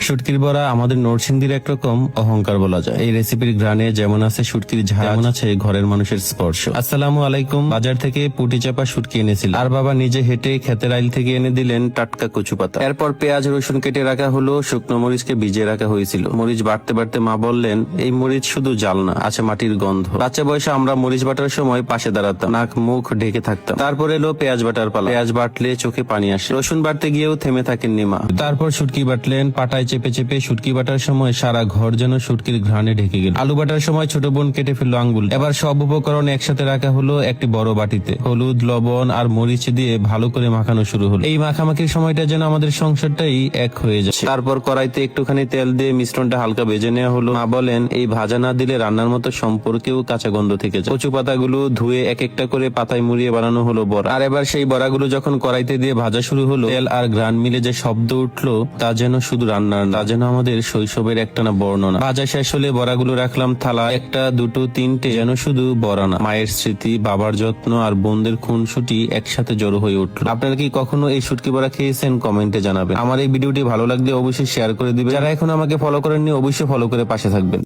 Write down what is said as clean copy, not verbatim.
শুটকির বড়া আমাদের নরসিংদীর একরকম অহংকার বলা যায়। এই রেসিপির ঘ্রাণে যেমন আছে শুটকির ঝাল, যেমন আছে ঘরের মানুষের স্পর্শ। আসসালামু আলাইকুম। বাজার থেকে পুটি চাপা শুটকি এনেছিল, আর বাবা নিজে হেঁটে ক্ষেতের আইল থেকে এনে দিলেন টাটকা কচু পাতা। এরপর পেঁয়াজ রসুন কেটে রাখা হলো, শুকনো মরিচকে ভিজিয়ে রাখা হয়েছিল। মরিচ বাটতে বাটতে মা বললেন, এই মরিচ শুধু জাল না, আছে মাটির গন্ধ। বাচ্চা বয়সে আমরা মরিচ বাটার সময় পাশে দাঁড়াতাম, নাক মুখ ঢেকে থাকতাম। তারপর এলো পেঁয়াজ বাটার পালা। পেঁয়াজ বাটলে চোখে পানি আসে। রসুন বাটতে গিয়েও থেমে থাকেননি মা। তারপর শুটকি বাটলেন। পাটায় চেপে চেপে শুটকি বাটার সময় সারা ঘর যেন শুটকির ঘ্রাণে ঢেকে গেল। আলু বাটার সময় ছোট বোন কেটে ফেললো আঙ্গুল। এবার সব উপকরণ একসাথে রাখা হলো একটি বড় বাটিতে। হলুদ, লবণ আর মরিচ দিয়ে ভালো করে মাখানো শুরু হলো। এই মাখামাখির সময়টা যেন আমাদের সংসারটাই এক হয়ে যাচ্ছে। তারপর কড়াইতে একটুখানি তেল দিয়ে মিশ্রণটা হালকা ভেজে নেওয়া হলো। মা বলেন, এই ভাজা না দিলে রান্নার মতো সম্পর্কেও কাঁচা গন্ধ থেকে যায়। কচু পাতাগুলো ধুয়ে এক একটা করে পাতায় মুড়িয়ে বানানো হলো বড়া। আর এবার সেই বড়াগুলো যখন কড়াইতে দিয়ে ভাজা শুরু হলো, তেল আর ঘ্রাণ মিলে যে শব্দ উঠলো, তা যেন শুধু রান্নার না, তা যেন আমাদের শৈশবের একটানা বর্ণনা। ভাজা শেষ হলে বড়াগুলো রাখলাম থালা। একটা, দুটো, তিনটে, যেন শুধু বড়া না, মায়ের স্মৃতি, বাবার যত্ন আর বোনদের খুনসুটি একসাথে জড়ো হয়ে উঠলো। আপনারা কি কখনো এই শুটকি বড়া খেয়েছেন? কমেন্টে জানাবেন। আমার এই ভিডিওটি ভালো লাগলে অবশ্যই শেয়ার করে দিবেন। যারা এখন আমাকে ফলো করেননি অবশ্যই ফলো করে পাশে থাকবেন।